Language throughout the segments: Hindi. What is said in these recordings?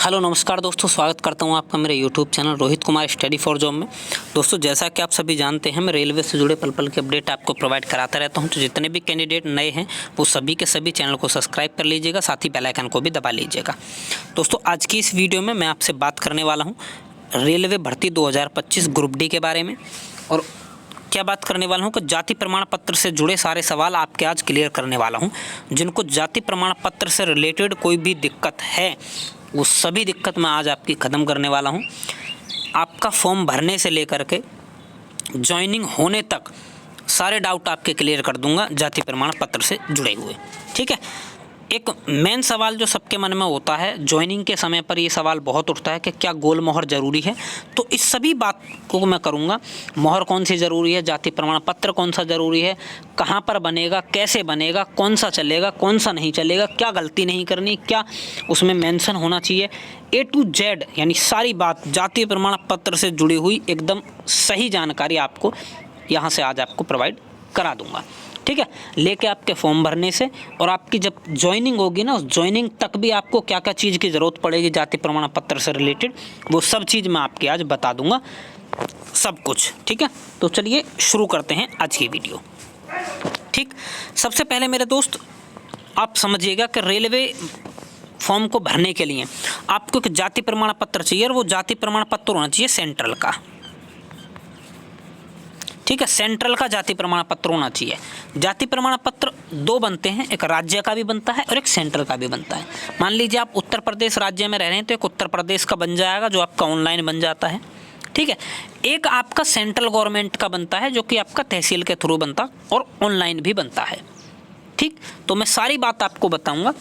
हेलो नमस्कार दोस्तों, स्वागत करता हूं आपका मेरे YouTube channel Rohit Kumar study for job में। दोस्तों, जैसा कि आप सभी जानते हैं, मैं रेलवे से जुड़े पल पल के अपडेट आपको प्रोवाइड कराता रहता हूं। तो जितने भी कैंडिडेट नए हैं वो सभी के सभी चैनल को सब्सक्राइब कर लीजिएगा, साथ ही बेल आइकन को भी दबा लीजिएगा। दोस्तों, आज की इस वीडियो में मैं आपसे बात करने वाला हूँ रेलवे भर्ती 2025 ग्रुप डी के बारे में। और क्या बात करने वाला हूँ कि जाति प्रमाण पत्र से जुड़े सारे सवाल आपके आज क्लियर करने वाला हूँ। जिनको जाति प्रमाण पत्र से रिलेटेड कोई भी दिक्कत है वो सभी दिक्कत मैं आज आपकी ख़त्म करने वाला हूँ। आपका फॉर्म भरने से लेकर के ज्वाइनिंग होने तक सारे डाउट आपके क्लियर कर दूंगा जाति प्रमाण पत्र से जुड़े हुए। ठीक है, एक मेन सवाल जो सबके मन में होता है ज्वाइनिंग के समय पर, ये सवाल बहुत उठता है कि क्या गोल मोहर ज़रूरी है। तो इस सभी बात को मैं करूँगा। मोहर कौन सी ज़रूरी है, जाति प्रमाण पत्र कौन सा ज़रूरी है, कहाँ पर बनेगा, कैसे बनेगा, कौन सा चलेगा, कौन सा नहीं चलेगा, क्या गलती नहीं करनी, क्या उसमें मेंशन होना चाहिए, A to Z यानी सारी बात जाति प्रमाण पत्र से जुड़ी हुई एकदम सही जानकारी आपको यहाँ से आज आपको प्रोवाइड करा दूँगा। ठीक है, लेके आपके फॉर्म भरने से और आपकी जब ज्वाइनिंग होगी ना, उस ज्वाइनिंग तक भी आपको क्या क्या चीज़ की ज़रूरत पड़ेगी जाति प्रमाण पत्र से रिलेटेड, वो सब चीज़ मैं आपके आज बता दूंगा, सब कुछ। ठीक है, तो चलिए शुरू करते हैं आज की वीडियो। ठीक, सबसे पहले मेरे दोस्त आप समझिएगा कि रेलवे फॉर्म को भरने के लिए आपको एक जाति प्रमाण पत्र चाहिए और वो जाति प्रमाण पत्र होना चाहिए सेंट्रल का। ठीक है, सेंट्रल का जाति प्रमाण पत्र होना चाहिए। जाति प्रमाण पत्र दो बनते हैं, एक राज्य का भी बनता है और एक सेंट्रल का भी बनता है। मान लीजिए आप उत्तर प्रदेश राज्य में रह रहे हैं तो एक उत्तर प्रदेश का बन जाएगा जो आपका ऑनलाइन बन जाता है। ठीक है, एक आपका सेंट्रल गवर्नमेंट का बनता है जो कि आपका तहसील के थ्रू बनता और ऑनलाइन भी बनता है। ठीक, तो मैं सारी बात आपको बताऊँगा।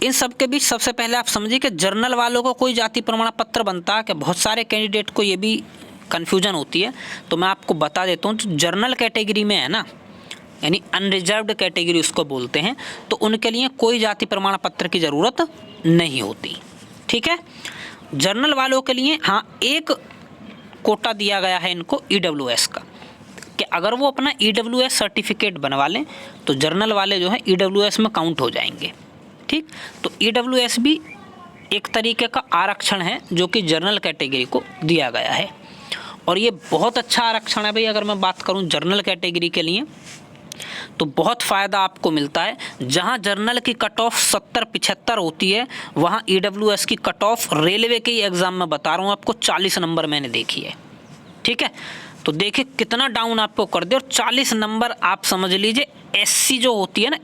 इन सब के बीच सबसे पहले आप समझिए कि जर्नल वालों को कोई जाति प्रमाण पत्र बनता है कि बहुत सारे कैंडिडेट को ये भी कन्फ्यूजन होती है, तो मैं आपको बता देता हूँ। जो जर्नल कैटेगरी में है ना, यानी अनरिजर्व्ड कैटेगरी उसको बोलते हैं, तो उनके लिए कोई जाति प्रमाण पत्र की ज़रूरत नहीं होती। ठीक है, जर्नल वालों के लिए हाँ एक कोटा दिया गया है इनको EWS का, कि अगर वो अपना EWS सर्टिफिकेट बनवा लें तो जर्नल वाले जो है EWS में काउंट हो जाएंगे। ठीक, तो EWS भी एक तरीके का आरक्षण है जो कि जर्नल कैटेगरी को दिया गया है और ये बहुत अच्छा आरक्षण है भाई। अगर मैं बात करूं जर्नल कैटेगरी के लिए तो बहुत फ़ायदा आपको मिलता है। जहां जर्नल की कट ऑफ 70-75 होती है, वहां EWS की कट ऑफ रेलवे के ही एग्ज़ाम में बता रहा हूं आपको 40 नंबर मैंने देखी है। ठीक है, तो देखिए कितना डाउन आपको कर दे। और 40 नंबर आप समझ लीजिए SC जो होती है ना,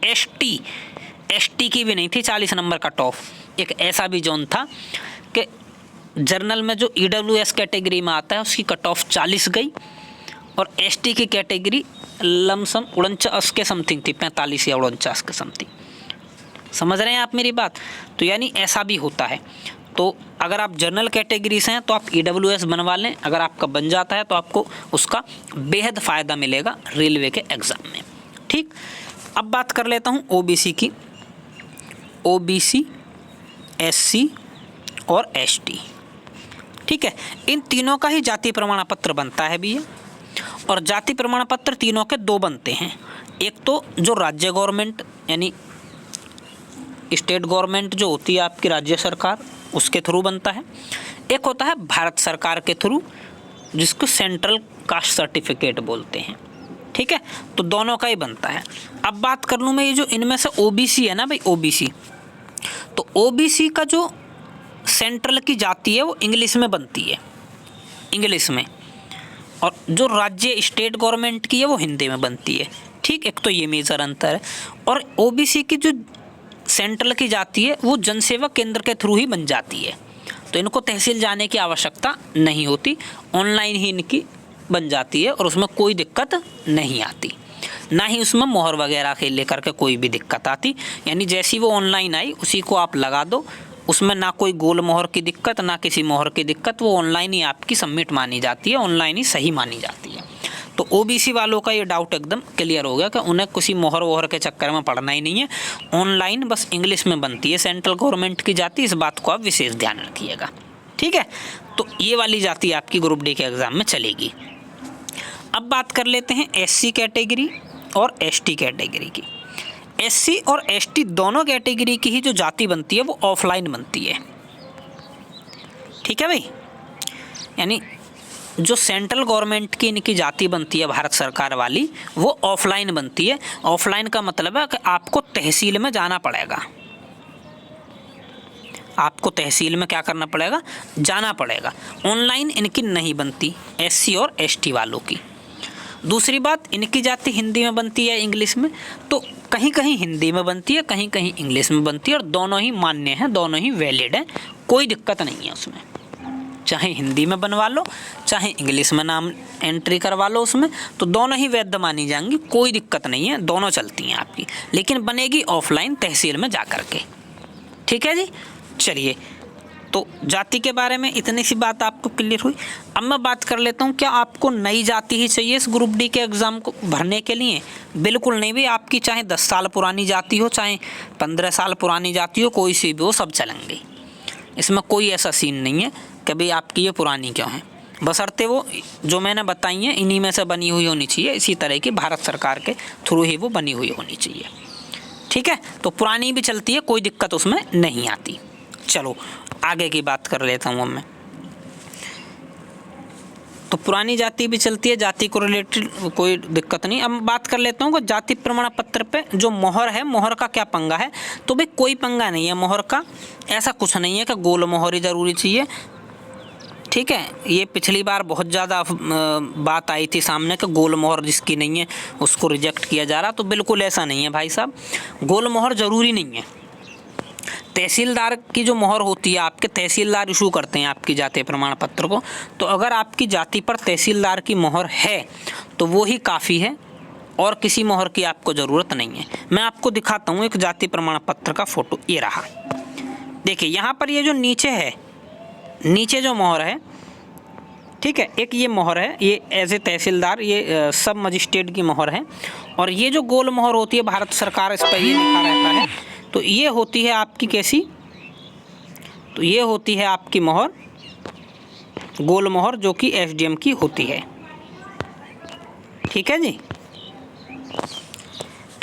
ST की भी नहीं थी 40 नंबर कट ऑफ। एक ऐसा भी जोन था कि जर्नल में जो EWS कैटेगरी में आता है उसकी कट ऑफ 40 गई और ST की कैटेगरी लमसम 49 के समथिंग थी, 45 या 49 के समथिंग। समझ रहे हैं आप मेरी बात? तो यानी ऐसा भी होता है। तो अगर आप जर्नल कैटेगरी से हैं तो आप EWS बनवा लें। अगर आपका बन जाता है तो आपको उसका बेहद फ़ायदा मिलेगा रेलवे के एग्ज़ाम में। ठीक, अब बात कर लेता हूँ OBC की। OBC, SC और ST। ठीक है, इन तीनों का ही जाति प्रमाण पत्र बनता है भैया। और जाति प्रमाण पत्र तीनों के दो बनते हैं। एक तो जो राज्य गवर्नमेंट यानी स्टेट गवर्नमेंट जो होती है आपकी राज्य सरकार, उसके थ्रू बनता है। एक होता है भारत सरकार के थ्रू जिसको सेंट्रल कास्ट सर्टिफिकेट बोलते हैं। ठीक है, तो दोनों का ही बनता है। अब बात कर लूँ मैं ये जो इनमें से OBC है ना भाई, OBC, तो OBC का जो सेंट्रल की जाति है वो इंग्लिश में बनती है, इंग्लिश में, और जो राज्य स्टेट गवर्नमेंट की है वो हिंदी में बनती है। ठीक, एक तो ये मेजर अंतर है। और OBC की जो सेंट्रल की जाति है वो जनसेवा केंद्र के थ्रू ही बन जाती है, तो इनको तहसील जाने की आवश्यकता नहीं होती, ऑनलाइन ही इनकी बन जाती है और उसमें कोई दिक्कत नहीं आती, ना ही उसमें मोहर वगैरह के लेकर के कोई भी दिक्कत आती। यानी जैसी वो ऑनलाइन आई उसी को आप लगा दो, उसमें ना कोई गोल मोहर की दिक्कत ना किसी मोहर की दिक्कत, वो ऑनलाइन ही आपकी सबमिट मानी जाती है, ऑनलाइन ही सही मानी जाती है। तो OBC वालों का ये डाउट एकदम क्लियर हो गया कि उन्हें किसी मोहर वोहर के चक्कर में पड़ना ही नहीं है, ऑनलाइन बस इंग्लिश में बनती है सेंट्रल गवर्नमेंट की जाति। इस बात को आप विशेष ध्यान रखिएगा। ठीक है, तो ये वाली जाति आपकी ग्रुप डी के एग्ज़ाम में चलेगी। अब बात कर लेते हैं SC कैटेगरी और ST कैटेगरी की। SC और ST दोनों कैटेगरी की ही जो जाति बनती है वो ऑफलाइन बनती है। ठीक है भाई। यानी जो सेंट्रल गवर्नमेंट की इनकी जाति बनती है भारत सरकार वाली, वो ऑफलाइन बनती है। ऑफलाइन का मतलब है कि आपको तहसील में जाना पड़ेगा, आपको तहसील में क्या करना पड़ेगा, जाना पड़ेगा। ऑनलाइन इनकी नहीं बनती एससी और एसटी वालों की। दूसरी बात, इनकी जाति हिंदी में बनती है इंग्लिश में, तो कहीं कहीं हिंदी में बनती है, कहीं कहीं इंग्लिश में बनती है, और दोनों ही मान्य हैं, दोनों ही वैलिड हैं, कोई दिक्कत नहीं है उसमें। चाहे हिंदी में बनवा लो, चाहे इंग्लिश में नाम एंट्री करवा लो उसमें, तो दोनों ही वैध मानी जाएंगी, कोई दिक्कत नहीं है, दोनों चलती हैं आपकी, लेकिन बनेगी ऑफलाइन तहसील में जा कर के। ठीक है जी। चलिए, तो जाति के बारे में इतनी सी बात आपको क्लियर हुई। अब मैं बात कर लेता हूँ, क्या आपको नई जाति ही चाहिए इस ग्रुप डी के एग्ज़ाम को भरने के लिए? बिल्कुल नहीं भी, आपकी चाहे 10 साल पुरानी जाति हो, चाहे 15 साल पुरानी जाति हो, कोई सी भी हो, सब चलेंगे। इसमें कोई ऐसा सीन नहीं है कि भाई आपकी ये पुरानी क्यों है, बशर्ते वो जो मैंने बताई हैं इन्हीं में से बनी हुई होनी चाहिए, इसी तरह की भारत सरकार के थ्रू ही वो बनी हुई होनी चाहिए। ठीक है, तो पुरानी भी चलती है, कोई दिक्कत उसमें नहीं आती। चलो आगे की बात कर लेता हूँ अब मैं। तो पुरानी जाति भी चलती है, जाति को रिलेटेड कोई दिक्कत नहीं। अब बात कर लेता हूँ कि जाति प्रमाण पत्र पे जो मोहर है, मोहर का क्या पंगा है? तो भाई कोई पंगा नहीं है मोहर का, ऐसा कुछ नहीं है कि गोल मोहर ही ज़रूरी चाहिए। ठीक है, ये पिछली बार बहुत ज़्यादा बात आई थी सामने कि गोल मोहर जिसकी नहीं है उसको रिजेक्ट किया जा रहा, तो बिल्कुल ऐसा नहीं है भाई साहब, गोल मोहर ज़रूरी नहीं है। तहसीलदार की जो मोहर होती है, आपके तहसीलदार इशू करते हैं आपकी जाति प्रमाण पत्र को, तो अगर आपकी जाति पर तहसीलदार की मोहर है तो वो ही काफ़ी है, और किसी मोहर की आपको ज़रूरत नहीं है। मैं आपको दिखाता हूँ एक जाति प्रमाण पत्र का फ़ोटो, ये रहा। देखिए यहाँ पर ये जो नीचे है, नीचे जो मोहर है, ठीक है, एक ये मोहर है, ये एज ए तहसीलदार, ये सब मजिस्ट्रेट की मोहर है, और ये जो गोल मोहर होती है भारत सरकार, इस पर ये लिखा रहता है, तो ये होती है आपकी कैसी, तो ये होती है आपकी मोहर, गोल मोहर, जो कि एसडीएम की होती है। ठीक है जी।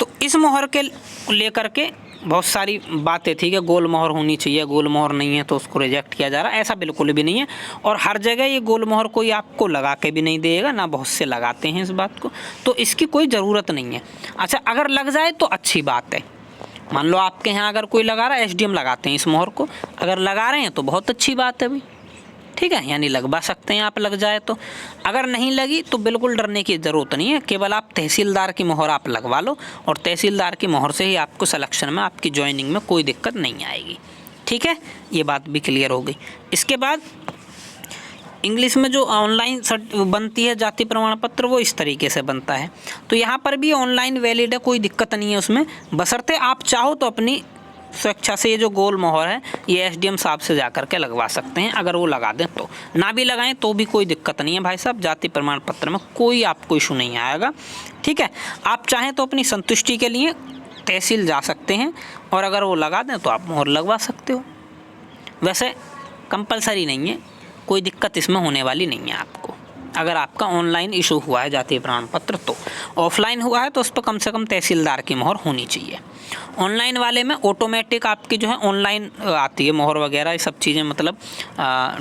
तो इस मोहर के लेकर के बहुत सारी बातें थी कि गोल मोहर होनी चाहिए, गोल मोहर नहीं है तो उसको रिजेक्ट किया जा रहा है, ऐसा बिल्कुल भी नहीं है। और हर जगह ये गोल मोहर कोई आपको लगा के भी नहीं देगा, ना बहुत से लगाते हैं इस बात को, तो इसकी कोई ज़रूरत नहीं है। अच्छा, अगर लग जाए तो अच्छी बात है। मान लो आपके यहाँ अगर कोई लगा रहा है, एसडीएम लगाते हैं इस मोहर को, अगर लगा रहे हैं तो बहुत अच्छी बात है भाई। ठीक है, यानी लगवा सकते हैं आप, लग जाए तो। अगर नहीं लगी तो बिल्कुल डरने की ज़रूरत नहीं है, केवल आप तहसीलदार की मोहर आप लगवा लो, और तहसीलदार की मोहर से ही आपको सिलेक्शन में, आपकी ज्वाइनिंग में कोई दिक्कत नहीं आएगी। ठीक है, ये बात भी क्लियर हो गई। इसके बाद इंग्लिश में जो ऑनलाइन बनती है जाति प्रमाण पत्र, वो इस तरीके से बनता है। तो यहाँ पर भी ऑनलाइन वैलिड है, कोई दिक्कत नहीं है उसमें, बशर्ते आप चाहो तो अपनी स्वेच्छा से ये जो गोल मोहर है ये एसडीएम साहब से जा कर के लगवा सकते हैं। अगर वो लगा दें तो, ना भी लगाएं तो भी कोई दिक्कत नहीं है भाई साहब, जाति प्रमाण पत्र में कोई आपको इशू नहीं आएगा। ठीक है, आप चाहें तो अपनी संतुष्टि के लिए तहसील जा सकते हैं, और अगर वो लगा दें तो आप मोहर लगवा सकते हो। वैसे कंपलसरी नहीं है, कोई दिक्कत इसमें होने वाली नहीं है आपको। अगर आपका ऑनलाइन इशू हुआ है जाति प्रमाण पत्र, तो ऑफलाइन हुआ है तो उस पर कम से कम तहसीलदार की मोहर होनी चाहिए। ऑनलाइन वाले में ऑटोमेटिक आपकी जो है ऑनलाइन आती है मोहर वगैरह, ये सब चीज़ें मतलब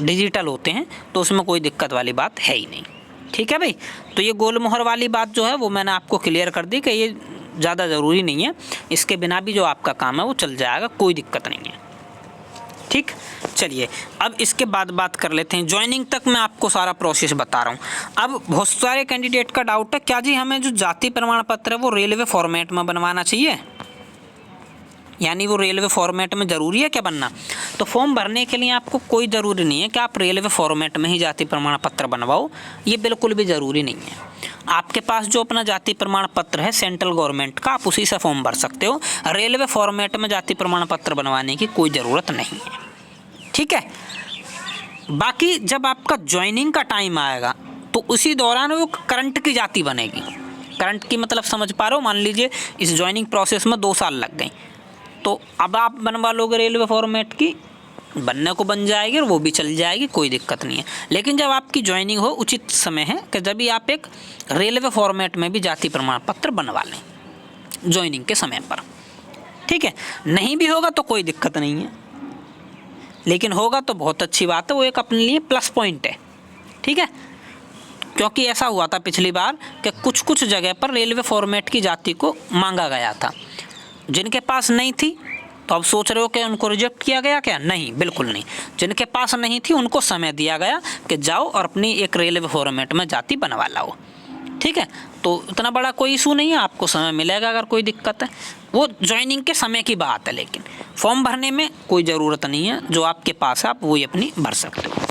डिजिटल होते हैं, तो उसमें कोई दिक्कत वाली बात है ही नहीं। ठीक है भाई, तो ये गोल मोहर वाली बात जो है वो मैंने आपको क्लियर कर दी कि ये ज़्यादा ज़रूरी नहीं है, इसके बिना भी जो आपका काम है वो चल जाएगा, कोई दिक्कत नहीं है। ठीक, चलिए अब इसके बाद बात कर लेते हैं ज्वाइनिंग तक। मैं आपको सारा प्रोसेस बता रहा हूँ। अब बहुत सारे कैंडिडेट का डाउट है, क्या जी हमें जो जाति प्रमाण पत्र है वो रेलवे फॉर्मेट में बनवाना चाहिए, यानी वो रेलवे फॉर्मेट में ज़रूरी है क्या बनना? तो फॉर्म भरने के लिए आपको कोई ज़रूरी नहीं है कि आप रेलवे फॉर्मेट में ही जाति प्रमाण पत्र बनवाओ, ये बिल्कुल भी ज़रूरी नहीं है। आपके पास जो अपना जाति प्रमाण पत्र है सेंट्रल गवर्नमेंट का, आप उसी से फॉर्म भर सकते हो। रेलवे फॉर्मेट में जाति प्रमाण पत्र बनवाने की कोई ज़रूरत नहीं है। ठीक है, बाकी जब आपका ज्वाइनिंग का टाइम आएगा तो उसी दौरान वो करंट की जाति बनेगी। करंट की मतलब समझ पा रहे हो? मान लीजिए इस ज्वाइनिंग प्रोसेस में 2 साल लग गए, तो अब आप बनवा लोगे रेलवे फॉर्मेट की, बनने को बन जाएगी और वो भी चल जाएगी, कोई दिक्कत नहीं है। लेकिन जब आपकी ज्वाइनिंग हो, उचित समय है कि जब भी आप एक रेलवे फॉर्मेट में भी जाति प्रमाण पत्र बनवा लें ज्वाइनिंग के समय पर। ठीक है, नहीं भी होगा तो कोई दिक्कत नहीं है, लेकिन होगा तो बहुत अच्छी बात है, वो एक अपने लिए प्लस पॉइंट है। ठीक है, क्योंकि ऐसा हुआ था पिछली बार कि कुछ कुछ जगह पर रेलवे फॉर्मेट की जाति को मांगा गया था, जिनके पास नहीं थी तो अब सोच रहे हो कि उनको रिजेक्ट किया गया क्या? नहीं, बिल्कुल नहीं। जिनके पास नहीं थी उनको समय दिया गया कि जाओ और अपनी एक रेलवे फॉर्मेट में जाति बनवा लाओ। ठीक है, तो इतना बड़ा कोई इशू नहीं है, आपको समय मिलेगा अगर कोई दिक्कत है। वो ज्वाइनिंग के समय की बात है, लेकिन फॉर्म भरने में कोई ज़रूरत नहीं है, जो आपके पास है आप वही अपनी भर सकते हो।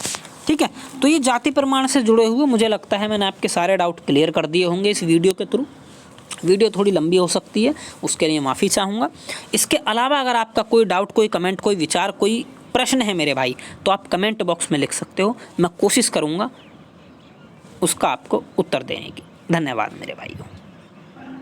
ठीक है, तो ये जाति प्रमाण से जुड़े हुए मुझे लगता है मैंने आपके सारे डाउट क्लियर कर दिए होंगे इस वीडियो के थ्रू। वीडियो थोड़ी लंबी हो सकती है, उसके लिए माफ़ी चाहूँगा। इसके अलावा अगर आपका कोई डाउट, कोई कमेंट, कोई विचार, कोई प्रश्न है मेरे भाई, तो आप कमेंट बॉक्स में लिख सकते हो, मैं कोशिश करूँगा उसका आपको उत्तर देने की। धन्यवाद मेरे भाइयों।